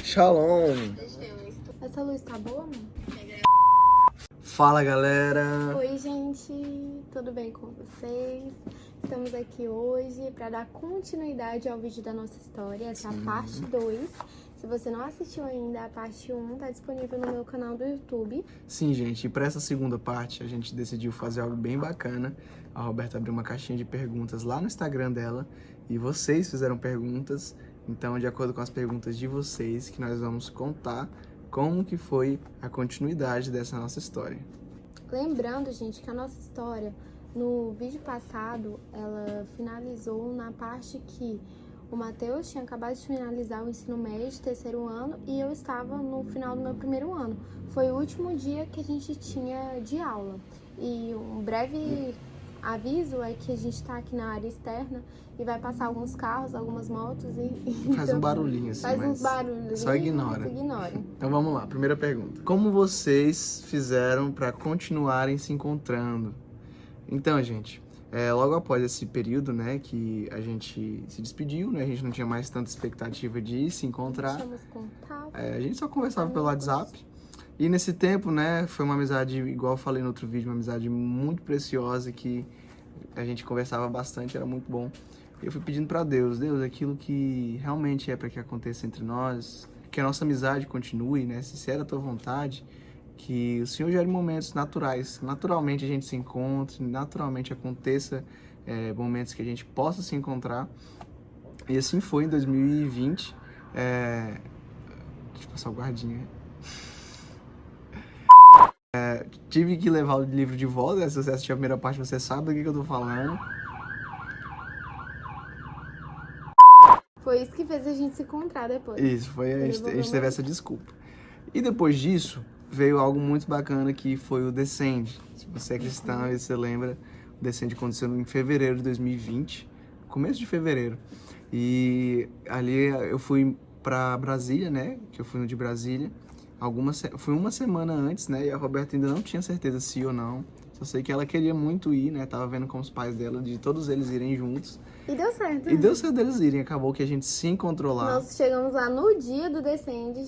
Shalom! Essa luz tá boa, mano? Fala, galera! Oi, gente! Tudo bem com vocês? Estamos aqui hoje para dar continuidade ao vídeo da nossa história, essa é a parte 2. Se você não assistiu ainda, a parte 1 tá disponível no meu canal do YouTube. Sim, gente, e para essa segunda parte a gente decidiu fazer algo bem bacana. A Roberta abriu uma caixinha de perguntas lá no Instagram dela e vocês fizeram perguntas. Então, de acordo com as perguntas de vocês, que nós vamos contar como que foi a continuidade dessa nossa história. Lembrando, gente, que a nossa história, no vídeo passado, ela finalizou na parte que o Matheus tinha acabado de finalizar o ensino médio, terceiro ano, e eu estava no final do meu primeiro ano. Foi o último dia que a gente tinha de aula. E um breve aviso é que a gente está aqui na área externa e vai passar alguns carros, algumas motos e Faz um barulhinho assim, faz mas uns barulhos. só ignora. Então vamos lá, primeira pergunta. Como vocês fizeram para continuarem se encontrando? Então, gente, logo após esse período, né, que a gente se despediu, né, a gente não tinha mais tanta expectativa de se encontrar. Deixamos contato. A gente só conversava pelo WhatsApp. E nesse tempo, né, foi uma amizade, igual eu falei no outro vídeo, uma amizade muito preciosa, que a gente conversava bastante, era muito bom. E eu fui pedindo pra Deus, aquilo que realmente é para que aconteça entre nós, que a nossa amizade continue, né, se era a tua vontade, que o Senhor gere momentos naturais, naturalmente a gente se encontre, naturalmente aconteça momentos que a gente possa se encontrar. E assim foi em 2020. Deixa eu passar o guardinha. Tive que levar o livro de volta, né? Se você assistiu a primeira parte, você sabe do que eu tô falando. Foi isso que fez a gente se encontrar depois. Isso, foi a gente teve essa desculpa. E depois disso, veio algo muito bacana que foi o Descende. Se você é cristão e você lembra, o Descende aconteceu em fevereiro de 2020, começo de fevereiro. E ali eu fui pra Brasília, né? Que eu fui no de Brasília. Fui uma semana antes, né? E a Roberta ainda não tinha certeza se ou não. Só sei que ela queria muito ir, né? Tava vendo com os pais dela, de todos eles irem juntos. E deu certo. E deu certo deles irem. Acabou que a gente se encontrou lá. Nós chegamos lá no dia do Descende,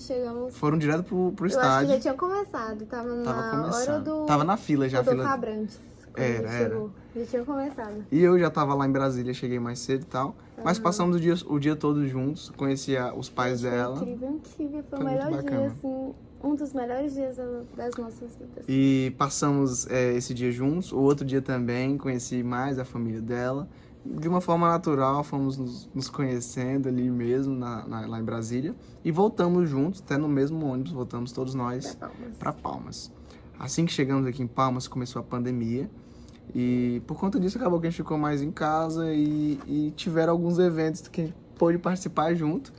Foram direto pro estádio. Eu acho que já tinha começado. Tava na hora do... Tava na fila já. Rodolfo Abrantes. Era. Já tinha começado. E eu já tava lá em Brasília, cheguei mais cedo e tal. Mas passamos o dia todo juntos, conheci os pais dela. Foi incrível. Foi o melhor dia, assim, um dos melhores dias das nossas vidas. E passamos esse dia juntos, o outro dia também, conheci mais a família dela. De uma forma natural, fomos nos conhecendo ali mesmo, lá em Brasília. E voltamos juntos, até no mesmo ônibus, voltamos todos nós para Palmas. Assim que chegamos aqui em Palmas, começou a pandemia. E por conta disso, acabou que a gente ficou mais em casa e tiveram alguns eventos que a gente pôde participar junto.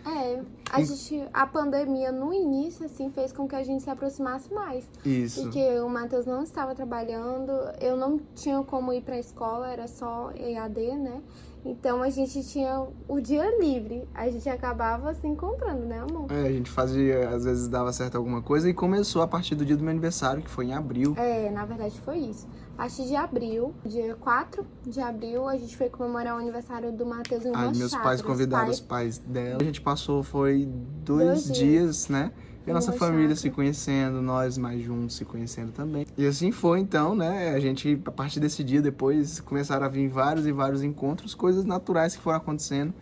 A pandemia no início, assim, fez com que a gente se aproximasse mais. Isso. Porque o Matheus não estava trabalhando, eu não tinha como ir pra escola, era só EAD, né? Então a gente tinha o dia livre, a gente acabava se encontrando, né, amor? A gente fazia, às vezes dava certo alguma coisa e começou a partir do dia do meu aniversário, que foi em abril. Na verdade foi isso. A partir de abril, dia 4 de abril, a gente foi comemorar o aniversário do Matheus em uma chácara. Meus pais convidaram os pais dela. A gente passou, foi dois dias, né? E a nossa família se conhecendo, nós mais juntos se conhecendo também. E assim foi então, né? A gente, a partir desse dia, depois começaram a vir vários e vários encontros, coisas naturais que foram acontecendo.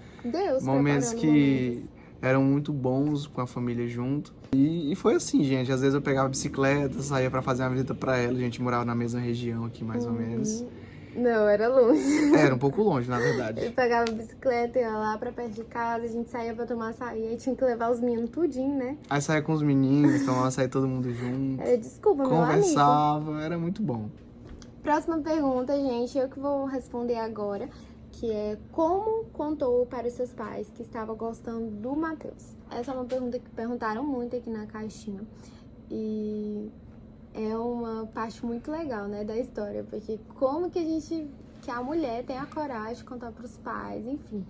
Momentos que eram muito bons com a família junto. E foi assim, gente. Às vezes eu pegava a bicicleta, saía pra fazer uma visita pra ela. A gente morava na mesma região aqui, mais ou menos. Não, era longe. Era um pouco longe, na verdade. Ele pegava a bicicleta, ia lá pra perto de casa, a gente saía pra tomar açaí, aí tinha que levar os meninos tudinho, né? Aí saía com os meninos, tomava açaí todo mundo junto. Desculpa, meu amigo. Conversava, era muito bom. Próxima pergunta, gente, eu que vou responder agora, que é como contou para os seus pais que estava gostando do Matheus? Essa é uma pergunta que perguntaram muito aqui na caixinha. E é uma parte muito legal, né, da história, porque como que a mulher tem a coragem de contar pros pais, enfim.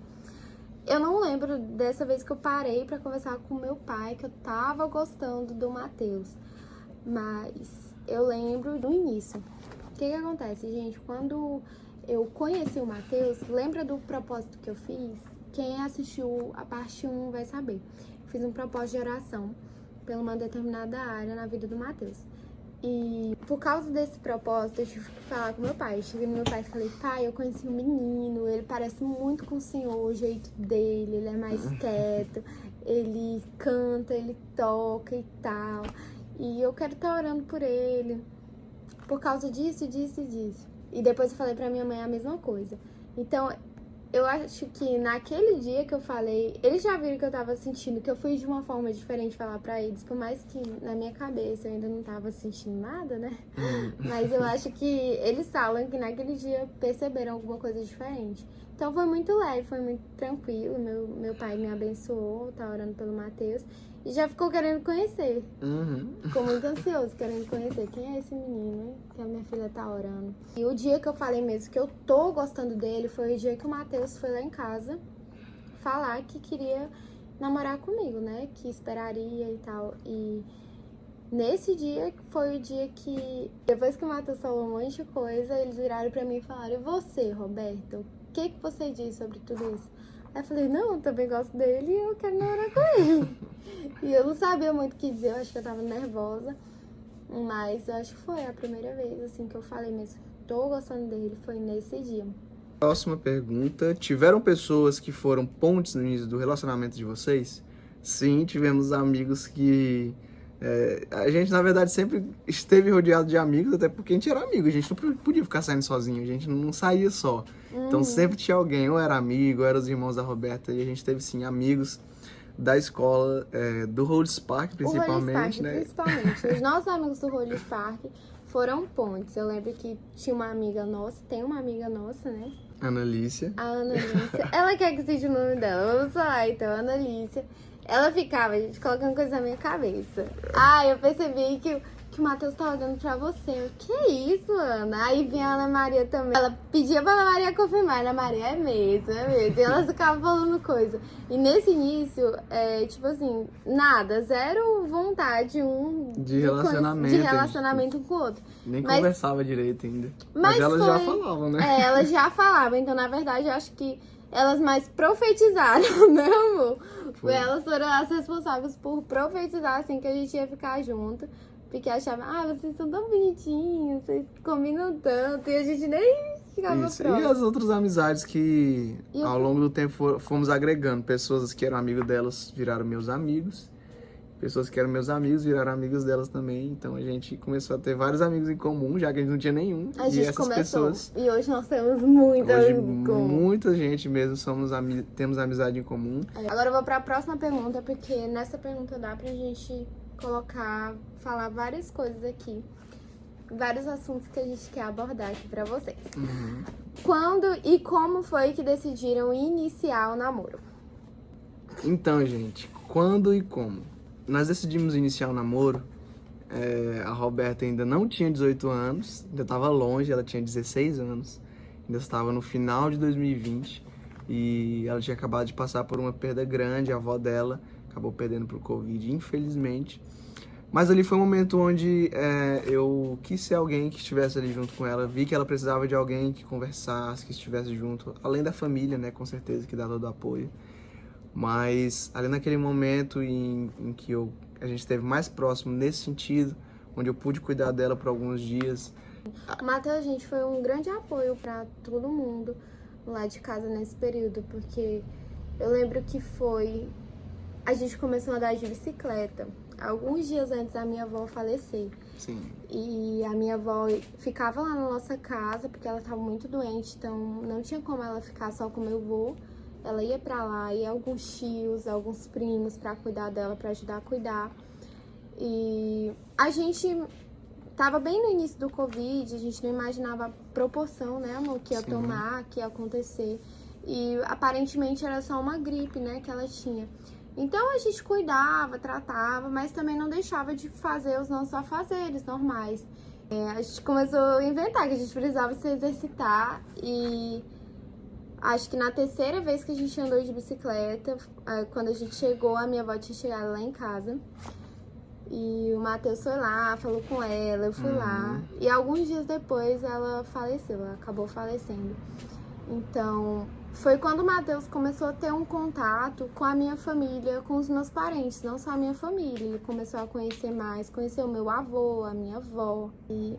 Eu não lembro dessa vez que eu parei pra conversar com meu pai, que eu tava gostando do Matheus, mas eu lembro do início. O que acontece, gente? Quando eu conheci o Matheus, lembra do propósito que eu fiz? Quem assistiu a parte 1 vai saber. fiz um propósito de oração por uma determinada área na vida do Matheus. E por causa desse propósito, eu tive que falar com meu pai. Eu cheguei no meu pai e falei, pai, eu conheci um menino, ele parece muito com o senhor, o jeito dele, ele é mais quieto, ele canta, ele toca e tal. E eu quero estar orando por ele, por causa disso, disso e disso. E depois eu falei pra minha mãe a mesma coisa. Então, eu acho que naquele dia que eu falei, eles já viram que eu tava sentindo, que eu fui de uma forma diferente falar pra eles, por mais que na minha cabeça eu ainda não tava sentindo nada, né? Mas eu acho que eles falam que naquele dia perceberam alguma coisa diferente. Então foi muito leve, foi muito tranquilo, meu pai me abençoou, tá orando pelo Matheus, e já ficou querendo conhecer. Ficou muito ansioso querendo conhecer quem é esse menino, que a minha filha tá orando. E o dia que eu falei mesmo que eu tô gostando dele foi o dia que o Matheus foi lá em casa falar que queria namorar comigo, né? Que esperaria e tal. E nesse dia foi o dia que, depois que o Matheus falou um monte de coisa, eles viraram pra mim e falaram: e você, Roberto, o que você diz sobre tudo isso? Aí eu falei, não, eu também gosto dele e eu quero namorar com ele. E eu não sabia muito o que dizer, eu acho que eu tava nervosa. Mas eu acho que foi a primeira vez, assim, que eu falei mesmo, tô gostando dele, foi nesse dia. Próxima pergunta. Tiveram pessoas que foram pontes no início do relacionamento de vocês? Sim, tivemos amigos que... a gente, na verdade, sempre esteve rodeado de amigos, até porque a gente era amigo, a gente não podia ficar saindo sozinho, a gente não saía só. Então sempre tinha alguém, ou era amigo, ou eram os irmãos da Roberta, e a gente teve, sim, amigos da escola, do Rhodes Park, principalmente, né? Principalmente. Os nossos amigos do Rhodes Park foram pontes. Eu lembro que tinha uma amiga nossa, tem uma amiga nossa, né? Analícia. A Analícia. Ela quer que seja o nome dela. Vamos falar, então, Analícia. Ela ficava, gente, colocando coisa na minha cabeça. Eu percebi que o Matheus tá olhando pra você. Eu, que isso, Ana? Aí vinha a Ana Maria também. Ela pedia pra Ana Maria confirmar. Ana Maria, é mesmo, é mesmo. E elas ficavam falando coisa. E nesse início, tipo assim, nada, zero vontade de relacionamento um com o outro. Nem conversava direito ainda. Mas elas já falavam, né? Elas já falavam. Então, na verdade, eu acho que elas mais profetizaram, né, amor? Elas foram as responsáveis por profetizar, assim, que a gente ia ficar junto. Porque achavam, vocês são tão bonitinhos, vocês combinam tanto. E a gente nem ficava próximo. E as outras amizades que, ao longo do tempo, fomos agregando. Pessoas que eram amigos delas viraram meus amigos. Pessoas que eram meus amigos viraram amigos delas também. Então a gente começou a ter vários amigos em comum, já que a gente não tinha nenhum. A gente essas pessoas. E hoje nós temos muita amigos em comum. Muita gente mesmo temos amizade em comum. Agora eu vou para a próxima pergunta, porque nessa pergunta dá pra gente falar várias coisas aqui. Vários assuntos que a gente quer abordar aqui pra vocês. Quando e como foi que decidiram iniciar o namoro? Então, gente, quando e como? Nós decidimos iniciar o namoro. A Roberta ainda não tinha 18 anos, ainda estava longe, ela tinha 16 anos, ainda estava no final de 2020 e ela tinha acabado de passar por uma perda grande, a avó dela acabou perdendo pro Covid, infelizmente. Mas ali foi um momento onde eu quis ser alguém que estivesse ali junto com ela, vi que ela precisava de alguém que conversasse, que estivesse junto, além da família, né, com certeza, que dá todo o apoio. Mas ali naquele momento em que a gente esteve mais próximo nesse sentido, onde eu pude cuidar dela por alguns dias. O Matheus, gente, foi um grande apoio para todo mundo lá de casa nesse período, porque eu lembro que a gente começou a andar de bicicleta alguns dias antes da minha avó falecer. Sim. E a minha avó ficava lá na nossa casa, porque ela estava muito doente, então não tinha como ela ficar só com meu avô. Ela ia pra lá, e alguns tios, alguns primos pra cuidar dela, pra ajudar a cuidar. E a gente tava bem no início do Covid, a gente não imaginava a proporção, né, amor, que ia tomar, que ia acontecer. E aparentemente era só uma gripe, né, que ela tinha. Então a gente cuidava, tratava, mas também não deixava de fazer os nossos afazeres normais. A gente começou a inventar que a gente precisava se exercitar e acho que na terceira vez que a gente andou de bicicleta, quando a gente chegou, a minha avó tinha chegado lá em casa. E o Matheus foi lá, falou com ela, eu fui lá. E alguns dias depois ela faleceu, ela acabou falecendo. Então, foi quando o Matheus começou a ter um contato com a minha família, com os meus parentes, não só a minha família. Ele começou a conhecer mais, conheceu o meu avô, a minha avó. E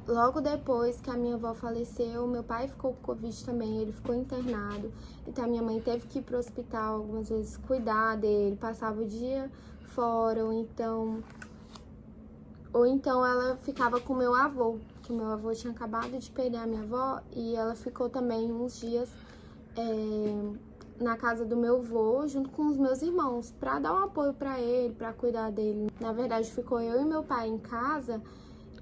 logo depois que a minha avó faleceu, meu pai ficou com Covid também, ele ficou internado. Então a minha mãe teve que ir pro hospital algumas vezes cuidar dele, passava o dia fora, ou então ela ficava com meu avô, que o meu avô tinha acabado de perder a minha avó, e ela ficou também uns dias na casa do meu avô, junto com os meus irmãos, pra dar um apoio pra ele, pra cuidar dele. Na verdade, ficou eu e meu pai em casa,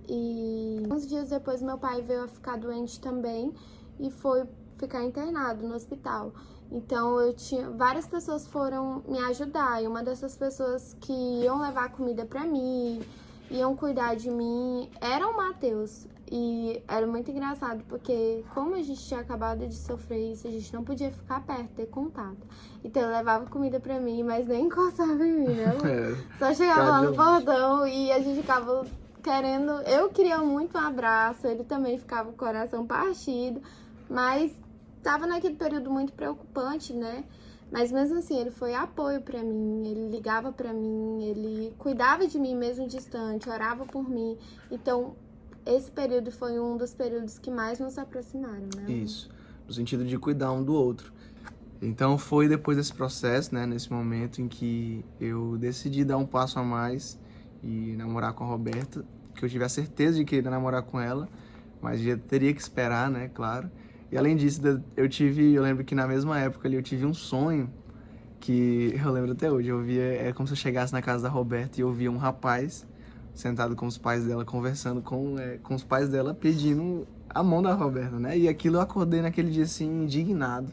e uns dias depois meu pai veio a ficar doente também e foi ficar internado no hospital. Então várias pessoas foram me ajudar, e uma dessas pessoas que iam levar comida pra mim, iam cuidar de mim, era o Matheus. E era muito engraçado, porque como a gente tinha acabado de sofrer isso, a gente não podia ficar perto, ter contato. Então ele levava comida pra mim, mas nem encostava em mim, né? Só chegava lá no portão e a gente ficava querendo... Eu queria muito um abraço, ele também ficava com o coração partido, mas tava naquele período muito preocupante, né? Mas mesmo assim, ele foi apoio pra mim, ele ligava pra mim, ele cuidava de mim mesmo distante, orava por mim. Então, esse período foi um dos períodos que mais nos aproximaram, né? Isso, no sentido de cuidar um do outro. Então foi depois desse processo, né, nesse momento em que eu decidi dar um passo a mais e namorar com a Roberta, que eu tive a certeza de que ia namorar com ela, mas já teria que esperar, né, claro. E além disso, eu lembro que na mesma época ali eu tive um sonho que eu lembro até hoje, era como se eu chegasse na casa da Roberta e eu via um rapaz sentado com os pais dela, conversando com os pais dela, pedindo a mão da Roberta, né? E aquilo eu acordei naquele dia, assim, indignado.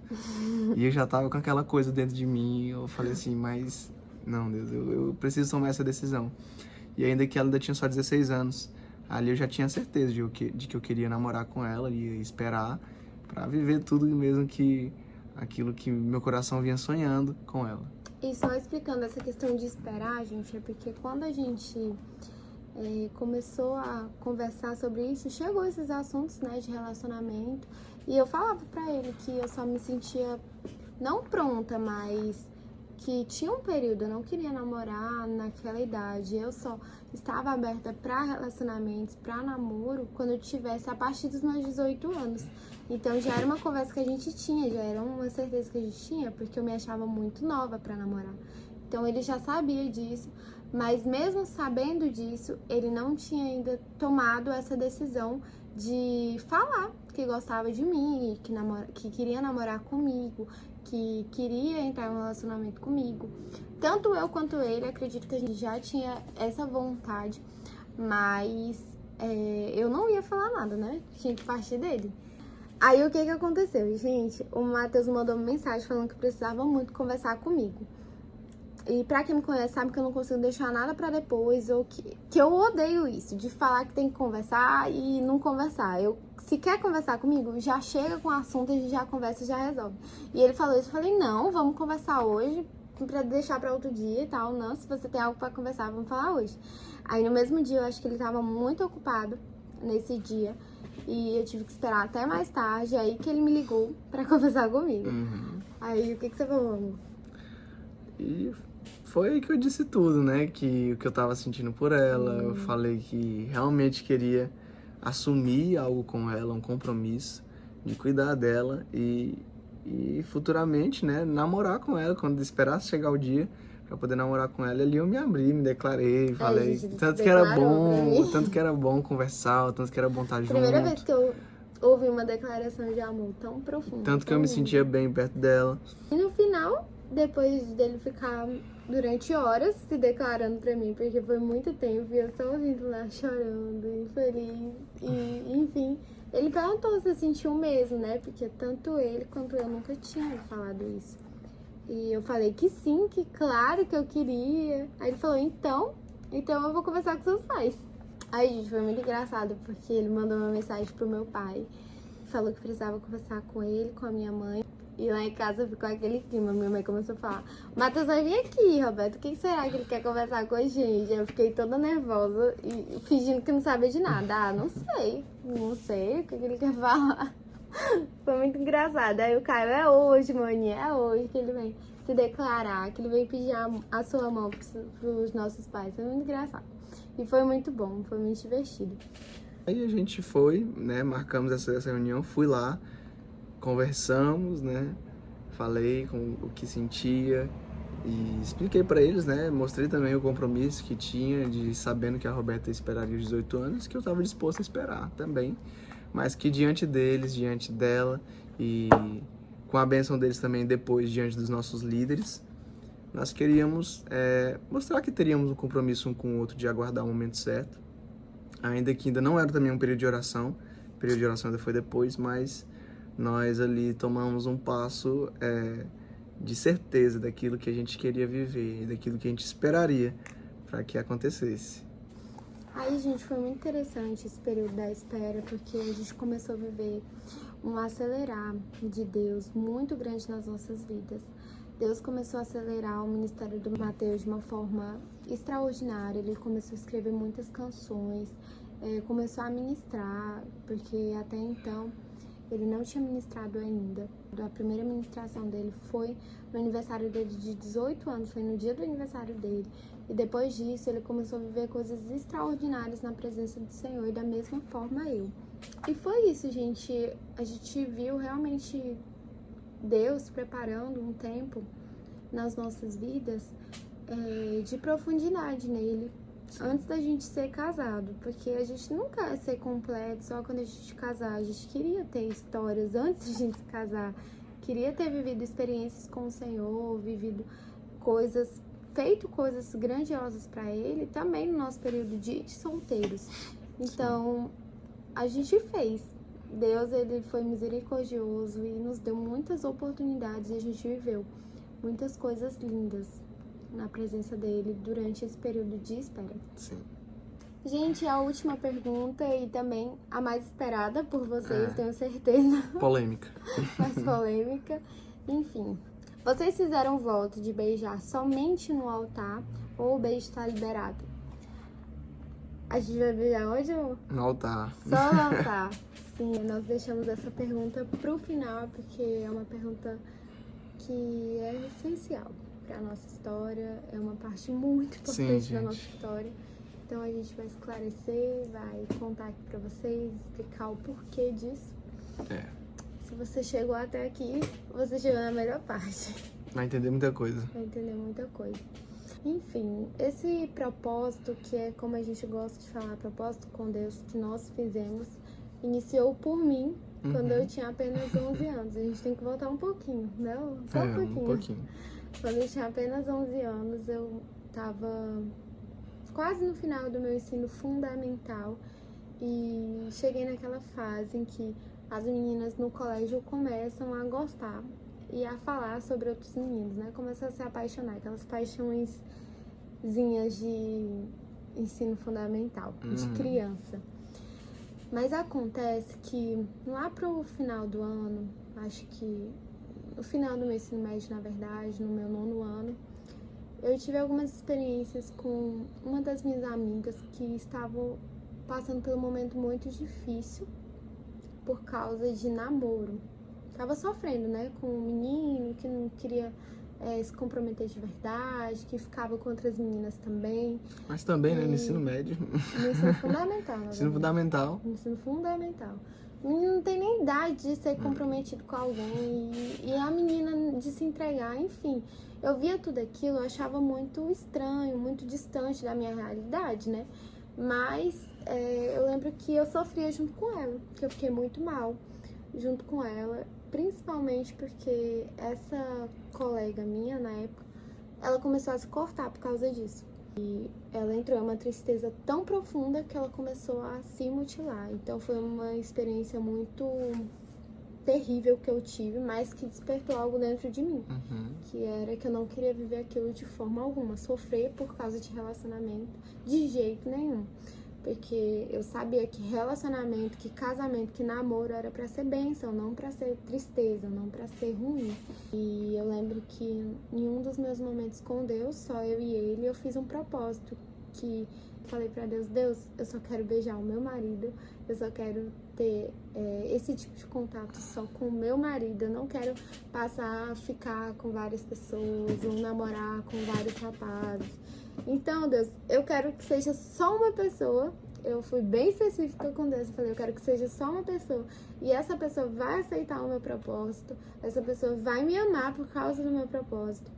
E eu já tava com aquela coisa dentro de mim, eu falei assim, mas... Não, Deus, eu preciso tomar essa decisão. E ainda que ela ainda tinha só 16 anos, ali eu já tinha certeza de que eu queria namorar com ela, ia esperar pra viver tudo mesmo que... aquilo que meu coração vinha sonhando com ela. E só explicando essa questão de esperar, gente, é porque quando a gente começou a conversar sobre isso, chegou esses assuntos, né, de relacionamento, e eu falava pra ele que eu só me sentia não pronta, mas que tinha um período, eu não queria namorar naquela idade, eu só estava aberta pra relacionamentos, pra namoro, quando eu tivesse a partir dos meus 18 anos. Então já era uma conversa que a gente tinha, já era uma certeza que a gente tinha, porque eu me achava muito nova pra namorar. Então ele já sabia disso, mas mesmo sabendo disso, ele não tinha ainda tomado essa decisão de falar que gostava de mim, que queria namorar comigo, que queria entrar em um relacionamento comigo. Tanto eu quanto ele, acredito que a gente já tinha essa vontade, mas eu não ia falar nada, né? Tinha que partir dele. Aí o que aconteceu, gente? O Matheus mandou uma mensagem falando que precisava muito conversar comigo. E pra quem me conhece sabe que eu não consigo deixar nada pra depois, ou que eu odeio isso, de falar que tem que conversar e não conversar. Se quer conversar comigo, já chega com o assunto, a gente já conversa e já resolve. E ele falou isso, eu falei, não, vamos conversar hoje, pra deixar pra outro dia e tal. Não, se você tem algo pra conversar, vamos falar hoje. Aí no mesmo dia, eu acho que ele tava muito ocupado nesse dia. E eu tive que esperar até mais tarde, aí que ele me ligou pra conversar comigo. Aí, o que você falou, amor? E foi aí que eu disse tudo, né? Que o que eu tava sentindo por ela, eu falei que realmente queria assumir algo com ela, um compromisso de cuidar dela e futuramente, né, namorar com ela, quando esperasse chegar o dia pra poder namorar com ela. Ali eu me abri, me declarei, falei tanto que era bom conversar, tanto que era bom estar junto. Primeira vez que eu ouvi uma declaração de amor tão profunda. Tanto que eu me sentia bem perto dela. E no final, depois dele ficar durante horas se declarando pra mim, porque foi muito tempo, e eu só ouvindo lá chorando, infeliz, e enfim, ele perguntou se sentiu mesmo, né, porque tanto ele quanto eu nunca tinha falado isso. E eu falei que sim, que claro que eu queria. Aí ele falou, então eu vou conversar com seus pais. Aí, gente, foi muito engraçado, porque ele mandou uma mensagem pro meu pai, falou que precisava conversar com ele, com a minha mãe. E lá em casa ficou aquele clima, minha mãe começou a falar, o Matheus vai vir aqui, Roberto, o que será que ele quer conversar com a gente? Eu fiquei toda nervosa e fingindo que não sabia de nada. Ah, não sei o que ele quer falar. Foi muito engraçado. Aí o Caio, é hoje, maninha, é hoje que ele vem se declarar, que ele vem pedir a sua mão pros nossos pais. Foi muito engraçado. E foi muito bom, foi muito divertido. Aí a gente foi, né, marcamos essa reunião, fui lá, conversamos, né, falei com o que sentia e expliquei para eles, né, mostrei também o compromisso que tinha de sabendo que a Roberta esperaria os 18 anos, que eu estava disposto a esperar também, mas que diante deles, diante dela e com a bênção deles também depois diante dos nossos líderes, nós queríamos mostrar que teríamos um compromisso um com o outro de aguardar o momento certo, ainda que ainda não era também um período de oração, o período de oração ainda foi depois, mas nós ali tomamos um passo de certeza daquilo que a gente queria viver, daquilo que a gente esperaria para que acontecesse. Aí, gente, foi muito interessante esse período da espera, porque a gente começou a viver um acelerar de Deus muito grande nas nossas vidas. Deus começou a acelerar o ministério do Mateus de uma forma extraordinária. Ele começou a escrever muitas canções, começou a ministrar, porque até então ele não tinha ministrado ainda. A primeira ministração dele foi no aniversário dele de 18 anos, foi no dia do aniversário dele. E depois disso, ele começou a viver coisas extraordinárias na presença do Senhor, e da mesma forma eu. E foi isso, gente. A gente viu realmente Deus preparando um tempo nas nossas vidas de profundidade nele, antes da gente ser casado, porque a gente não quer ser completo só quando a gente casar. A gente queria ter histórias antes de a gente se casar, queria ter vivido experiências com o Senhor, vivido coisas, feito coisas grandiosas para ele, também no nosso período de solteiros. Então, a gente fez. Deus, ele foi misericordioso e nos deu muitas oportunidades e a gente viveu muitas coisas lindas na presença dele durante esse período de espera. Sim. Gente, a última pergunta e também a mais esperada por vocês, tenho certeza. Polêmica. Mais polêmica. Enfim, vocês fizeram voto de beijar somente no altar ou o beijo está liberado? A gente vai beijar onde, amor? No altar. Só no altar. Sim, nós deixamos essa pergunta pro final, porque é uma pergunta que é essencial para a nossa história, é uma parte muito importante da nossa história. Então a gente vai esclarecer, vai contar aqui para vocês, explicar o porquê disso. Se você chegou até aqui, você chegou na melhor parte. Vai entender muita coisa. Vai entender muita coisa. Enfim, esse propósito, que é como a gente gosta de falar, propósito com Deus, que nós fizemos, iniciou por mim quando eu tinha apenas 11 anos. A gente tem que voltar um pouquinho, não? Só um pouquinho. Um pouquinho. Quando eu tinha apenas 11 anos, eu tava quase no final do meu ensino fundamental e cheguei naquela fase em que as meninas no colégio começam a gostar e a falar sobre outros meninos, né? Começam a se apaixonar, aquelas paixõezinhas de ensino fundamental, de criança. Mas acontece que lá pro final do ano, acho que no final do meu ensino médio, na verdade, no meu 9º ano, eu tive algumas experiências com uma das minhas amigas que estavam passando por um momento muito difícil por causa de namoro. Tava sofrendo, né, com um menino que não queria se comprometer de verdade, que ficava com outras meninas também. Mas também, né, no ensino médio. No ensino fundamental, na Ensino fundamental. No ensino fundamental. O menino não tem nem idade de ser comprometido com alguém e a menina de se entregar, enfim. Eu via tudo aquilo, eu achava muito estranho, muito distante da minha realidade, né? Mas eu lembro que eu sofria junto com ela, que eu fiquei muito mal junto com ela, principalmente porque essa colega minha, na época, ela começou a se cortar por causa disso. E ela entrou em uma tristeza tão profunda que ela começou a se mutilar. Então foi uma experiência muito terrível que eu tive, mas que despertou algo dentro de mim. Que era que eu não queria viver aquilo de forma alguma, sofrer por causa de relacionamento de jeito nenhum. Porque eu sabia que relacionamento, que casamento, que namoro era pra ser bênção, não pra ser tristeza, não pra ser ruim. E eu lembro que em um dos meus momentos com Deus, só eu e ele, eu fiz um propósito que falei pra Deus, Deus, eu só quero beijar o meu marido, eu só quero ter esse tipo de contato só com o meu marido, eu não quero passar a ficar com várias pessoas ou namorar com vários rapazes. Então, Deus, eu quero que seja só uma pessoa. Eu fui bem específica com Deus, eu falei, eu quero que seja só uma pessoa, e essa pessoa vai aceitar o meu propósito, essa pessoa vai me amar por causa do meu propósito,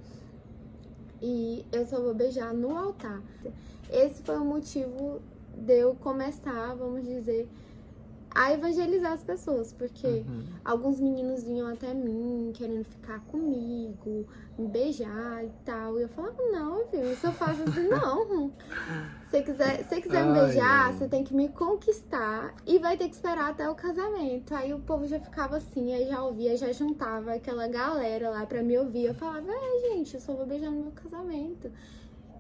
e eu só vou beijar no altar. Esse foi o motivo de eu começar, vamos dizer, a evangelizar as pessoas, porque alguns meninos vinham até mim querendo ficar comigo, me beijar e tal, e eu falava, não, viu, isso eu faço assim, não. Se quiser me beijar, você tem que me conquistar e vai ter que esperar até o casamento. Aí o povo já ficava assim, aí já ouvia, já juntava aquela galera lá pra me ouvir. Eu falava, gente, eu só vou beijar no meu casamento.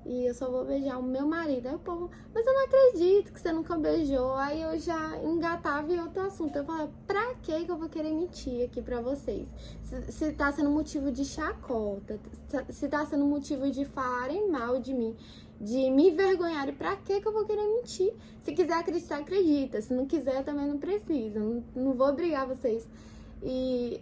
E eu só vou beijar o meu marido. Aí o povo, mas eu não acredito que você nunca beijou. Aí eu já engatava em outro assunto. Eu falava, pra que eu vou querer mentir aqui pra vocês? Se tá sendo motivo de chacota, se tá sendo motivo de falarem mal de mim, de me envergonharem, pra que eu vou querer mentir? Se quiser acreditar, acredita. Se não quiser, também não precisa. Não vou obrigar vocês. E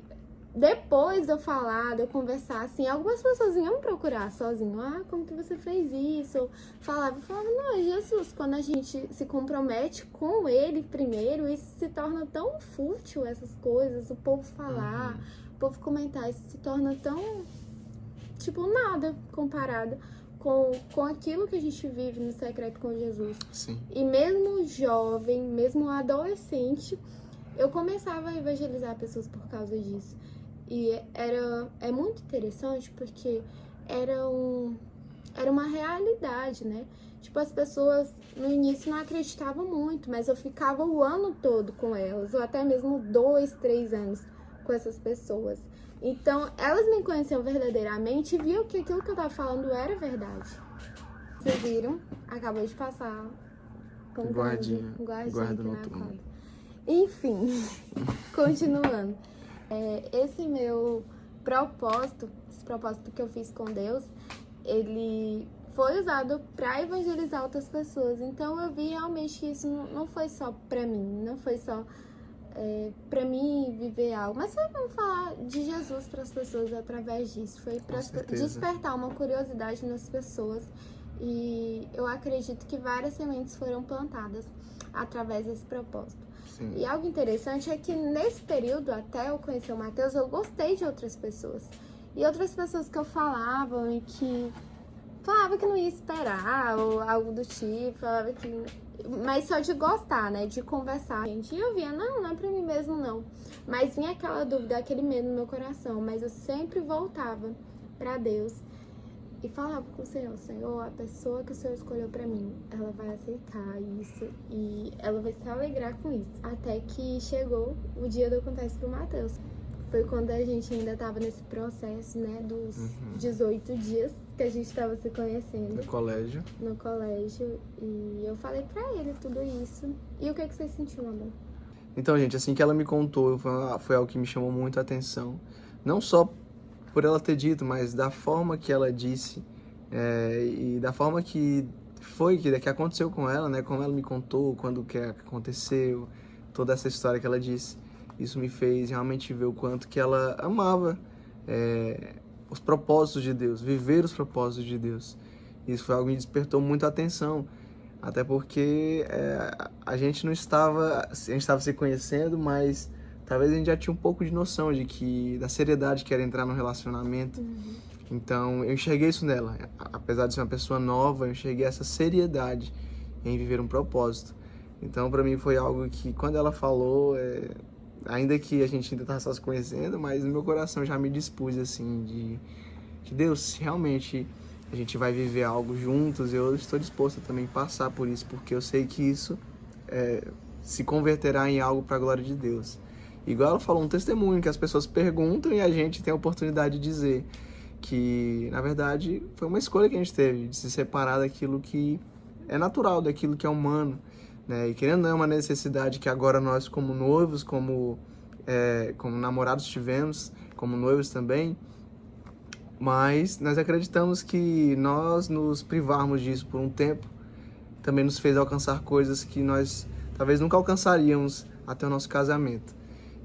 depois de eu falar, de eu conversar, assim, algumas pessoas iam me procurar sozinho. Como que você fez isso? Eu falava, não, Jesus, quando a gente se compromete com ele primeiro, isso se torna tão fútil, essas coisas, o povo falar, o povo comentar, isso se torna tão, tipo, nada comparado com aquilo que a gente vive no secreto com Jesus. Sim. E mesmo jovem, mesmo adolescente, eu começava a evangelizar pessoas por causa disso. E é muito interessante porque era uma realidade, né? Tipo, as pessoas no início não acreditavam muito, mas eu ficava o ano todo com elas, ou até mesmo 2, 3 anos com essas pessoas. Então, elas me conheciam verdadeiramente e viam que aquilo que eu tava falando era verdade. Vocês viram? Acabou de passar com um guardinha aqui na quadra. Enfim, continuando. Esse meu propósito, esse propósito que eu fiz com Deus, ele foi usado para evangelizar outras pessoas. Então eu vi realmente que isso não foi só para mim, não foi só para mim viver algo, mas foi para falar de Jesus para as pessoas através disso. Foi para despertar uma curiosidade nas pessoas. E eu acredito que várias sementes foram plantadas através desse propósito. Sim. E algo interessante é que nesse período, até eu conhecer o Matheus, eu gostei de outras pessoas. E outras pessoas que eu falava e que falava que não ia esperar, ou algo do tipo, falava que... Mas só de gostar, né? De conversar. E eu via, não é pra mim mesmo, não. Mas vinha aquela dúvida, aquele medo no meu coração. Mas eu sempre voltava pra Deus e falava com o Senhor, a pessoa que o Senhor escolheu pra mim, ela vai aceitar isso e ela vai se alegrar com isso. Até que chegou o dia do Acontece pro Matheus. Foi quando a gente ainda tava nesse processo, né, dos 18 dias que a gente tava se conhecendo. No colégio. E eu falei pra ele tudo isso. E o que você sentiu, amor? Então, gente, assim que ela me contou, foi algo que me chamou muito a atenção. Não só por ela ter dito, mas da forma que ela disse e da forma que aconteceu com ela, né? Como ela me contou, quando que aconteceu, toda essa história que ela disse. Isso me fez realmente ver o quanto que ela amava os propósitos de Deus, viver os propósitos de Deus. Isso foi algo que me despertou muito a atenção, até porque a gente estava se conhecendo, mas talvez a gente já tinha um pouco de noção da seriedade que era entrar num relacionamento. Então, eu enxerguei isso nela. Apesar de ser uma pessoa nova, eu enxerguei essa seriedade em viver um propósito. Então, para mim, foi algo que, quando ela falou, ainda que a gente ainda estava só se conhecendo, mas no meu coração já me dispus, assim, de que Deus, realmente a gente vai viver algo juntos, eu estou disposto a também passar por isso, porque eu sei que isso se converterá em algo para a glória de Deus. Igual ela falou, um testemunho que as pessoas perguntam e a gente tem a oportunidade de dizer que, na verdade, foi uma escolha que a gente teve, de se separar daquilo que é natural, daquilo que é humano, né? E querendo ou não, é uma necessidade que agora nós, como noivos, como namorados tivemos, como noivos também, mas nós acreditamos que nós nos privarmos disso por um tempo também nos fez alcançar coisas que nós talvez nunca alcançaríamos até o nosso casamento.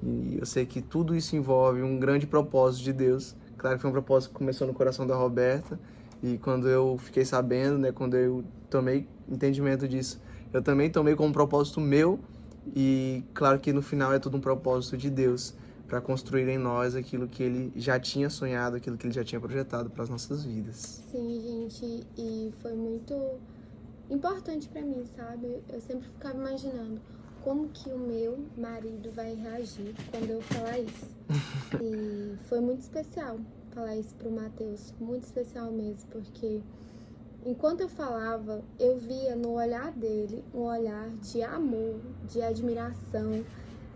E eu sei que tudo isso envolve um grande propósito de Deus. Claro que foi um propósito que começou no coração da Roberta, e quando eu fiquei sabendo, né, quando eu tomei entendimento disso, eu também tomei como propósito meu, e claro que no final é tudo um propósito de Deus, para construir em nós aquilo que Ele já tinha sonhado, aquilo que Ele já tinha projetado para as nossas vidas. Sim, gente, e foi muito importante pra mim, sabe? Eu sempre ficava imaginando como que o meu marido vai reagir quando eu falar isso. E foi muito especial falar isso pro Matheus, muito especial mesmo, porque enquanto eu falava, eu via no olhar dele um olhar de amor, de admiração,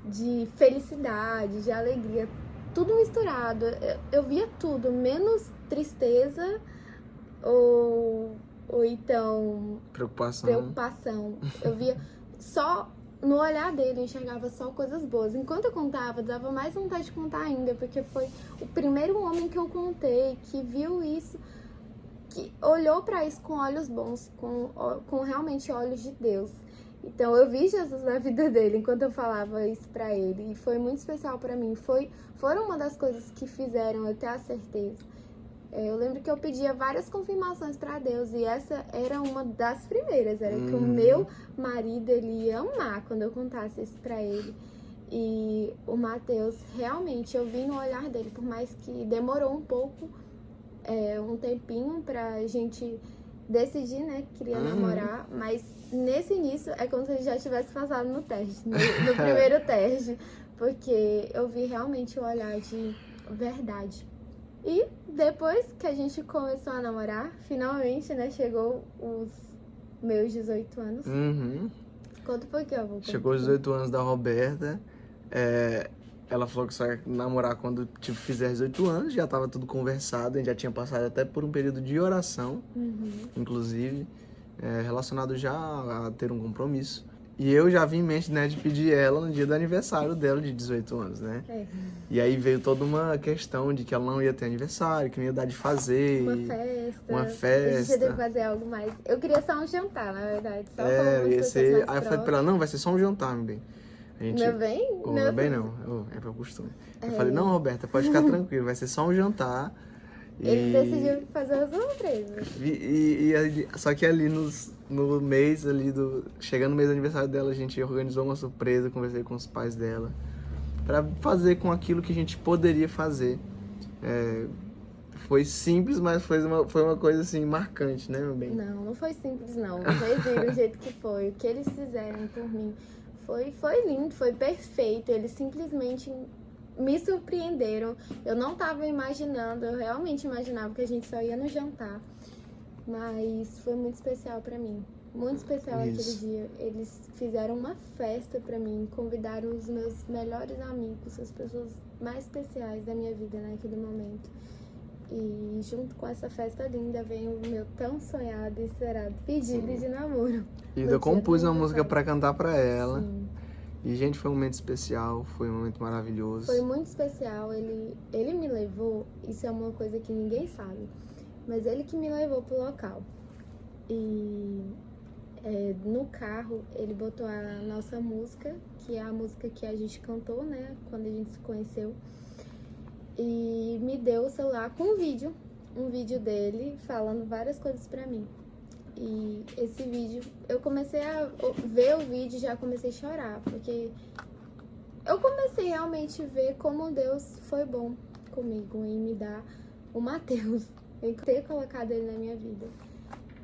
de felicidade, de alegria, tudo misturado. Eu via tudo, menos tristeza ou então preocupação. Eu via só no olhar dele, eu enxergava só coisas boas. Enquanto eu contava, dava mais vontade de contar ainda, porque foi o primeiro homem que eu contei, que viu isso, que olhou pra isso com olhos bons, com realmente olhos de Deus. Então eu vi Jesus na vida dele enquanto eu falava isso pra ele, e foi muito especial pra mim. Foram uma das coisas que fizeram eu ter a certeza. Eu lembro que eu pedia várias confirmações pra Deus, e essa era uma das primeiras, era que o meu marido, ele ia amar quando eu contasse isso pra ele. E o Matheus, realmente, eu vi no olhar dele, por mais que demorou um pouco, um tempinho pra gente decidir, né, que queria namorar, mas nesse início é como se ele já tivesse passado no teste, no primeiro teste, porque eu vi realmente o olhar de verdade. E depois que a gente começou a namorar, finalmente, né, chegou os meus 18 anos. Conta um pouquinho, amor. Chegou os 18 anos da Roberta. Ela falou que só ia namorar quando fizer 18 anos. Já estava tudo conversado, a gente já tinha passado até por um período de oração, inclusive, relacionado já a ter um compromisso. E eu já vim em mente, né, de pedir ela no dia do aniversário dela, de 18 anos, né? E aí veio toda uma questão de que ela não ia ter aniversário, que não ia dar de fazer. Uma festa. A gente ia ter que fazer algo mais. Eu queria só um jantar, na verdade. Só ia ser... Aí eu falei pra ela, não, vai ser só um jantar, meu bem. Meu bem? Meu bem não, é meu costume. Eu falei, não, Roberta, pode ficar tranquilo, vai ser só um jantar. Ele decidiu fazer uma surpresa. Só que ali no mês, chegando no mês do aniversário dela, a gente organizou uma surpresa, conversei com os pais dela, pra fazer com aquilo que a gente poderia fazer. Foi simples, mas foi uma coisa assim, marcante, né, meu bem? Não foi simples, não. Vocês viram o jeito que foi. O que eles fizeram por mim foi lindo, foi perfeito. Eles simplesmente me surpreenderam. Eu não tava imaginando, eu realmente imaginava que a gente só ia no jantar. Mas foi muito especial pra mim. Muito especial aquele dia. Eles fizeram uma festa pra mim, convidaram os meus melhores amigos, as pessoas mais especiais da minha vida naquele momento. E junto com essa festa linda veio o meu tão sonhado e esperado pedido de namoro. E eu compus uma música pra cantar pra ela. Sim. E, gente, foi um momento especial, foi um momento maravilhoso. Foi muito especial. Ele me levou, isso é uma coisa que ninguém sabe, mas ele que me levou pro local. E no carro ele botou a nossa música, que é a música que a gente cantou, né, quando a gente se conheceu. E me deu o celular com um vídeo dele falando várias coisas pra mim. E esse vídeo, eu comecei a ver o vídeo e já comecei a chorar, porque eu comecei realmente a ver como Deus foi bom comigo em me dar o Matheus, em ter colocado ele na minha vida.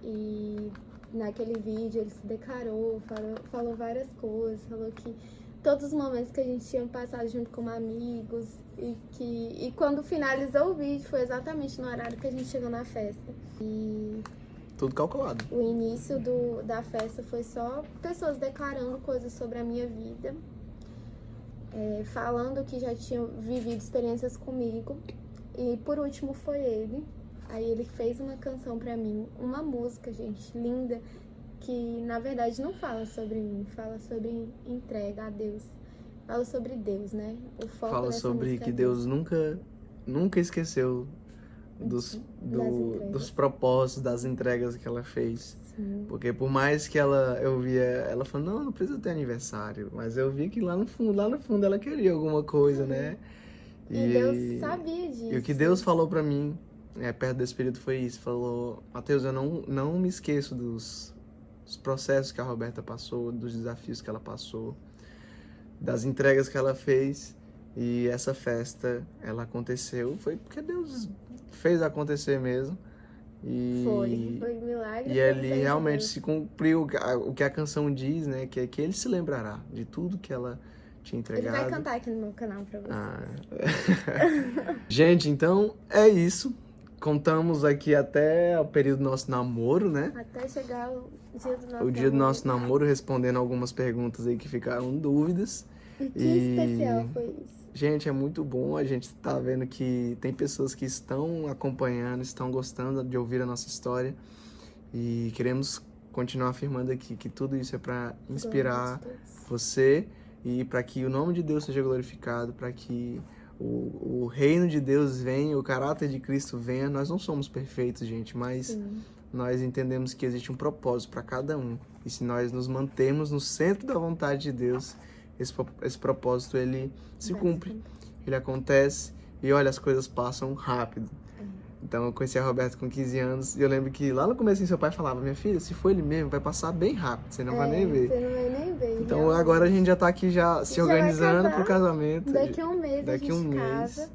E naquele vídeo ele se declarou, falou várias coisas, falou que todos os momentos que a gente tinha passado junto como amigos, e quando finalizou o vídeo foi exatamente no horário que a gente chegou na festa. E tudo calculado. o início da festa foi só pessoas declarando coisas sobre a minha vida, falando que já tinham vivido experiências comigo. E por último foi ele. Aí ele fez uma canção pra mim, uma música, gente, linda, que na verdade não fala sobre mim, fala sobre entrega a Deus. Fala sobre Deus, né? O foco fala dessa sobre música que é Deus nunca esqueceu dos propósitos, das entregas que ela fez. Porque por mais que eu via ela falando, não precisa ter aniversário, mas eu vi que lá no fundo ela queria alguma coisa, né? E Deus sabia disso. E o que Deus falou pra mim, perto desse período foi isso, falou, Mateus, eu não me esqueço dos processos que a Roberta passou, dos desafios que ela passou, das entregas que ela fez, e essa festa, ela aconteceu, foi porque Deus fez acontecer mesmo. Foi milagre. E ali realmente se cumpriu o que a canção diz, né? Que é que ele se lembrará de tudo que ela tinha entregado. Ele vai cantar aqui no meu canal pra vocês. Gente, então é isso. Contamos aqui até o período do nosso namoro, né? Até chegar o dia do nosso namoro. O dia do nosso namoro, respondendo algumas perguntas aí que ficaram dúvidas. E que especial foi isso? Gente, é muito bom. A gente tá vendo que tem pessoas que estão acompanhando, estão gostando de ouvir a nossa história. E queremos continuar afirmando aqui que tudo isso é para inspirar você e para que o nome de Deus seja glorificado, para que o reino de Deus venha, o caráter de Cristo venha. Nós não somos perfeitos, gente, mas nós entendemos que existe um propósito para cada um. E se nós nos mantermos no centro da vontade de Deus, esse propósito, ele se cumpre, ele acontece e olha, as coisas passam rápido. Então eu conheci a Roberta com 15 anos e eu lembro que lá no começo seu pai falava, minha filha, se for ele mesmo, vai passar bem rápido, você não vai nem ver. Você não vai nem ver. Então realmente. Agora a gente já tá aqui se organizando pro casamento. Daqui a um mês a gente casa.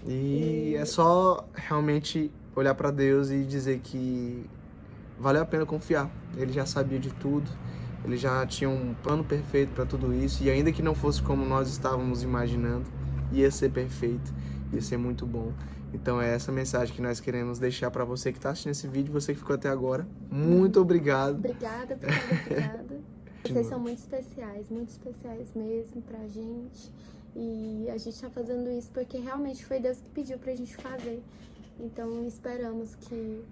E é só realmente olhar para Deus e dizer que valeu a pena confiar. Ele já sabia de tudo. Ele já tinha um plano perfeito para tudo isso. E ainda que não fosse como nós estávamos imaginando, ia ser perfeito, ia ser muito bom. Então é essa mensagem que nós queremos deixar para você que está assistindo esse vídeo, você que ficou até agora. Muito obrigado. Obrigada. Vocês são muito especiais mesmo pra gente. E a gente tá fazendo isso porque realmente foi Deus que pediu pra gente fazer. Então esperamos que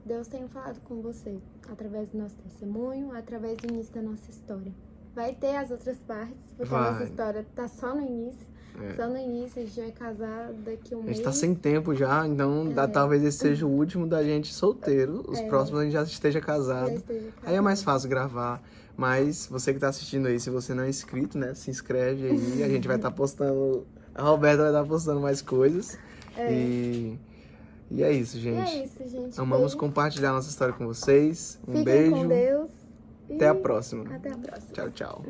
Deus tenha falado com você através do nosso testemunho, através do início da nossa história. Vai ter as outras partes, porque a nossa história tá só no início. Só no início, a gente vai casar daqui a um mês. A gente tá sem tempo já, então talvez esse seja o último da gente solteiro. Os próximos a gente já esteja casado. Aí é mais fácil gravar. Mas você que tá assistindo aí, se você não é inscrito, né, se inscreve aí. A gente vai estar postando, a Roberta vai estar postando mais coisas. E é isso, gente. Amamos compartilhar nossa história com vocês. Um beijo. Fiquem com Deus. Até a próxima. Até a próxima. Tchau, tchau.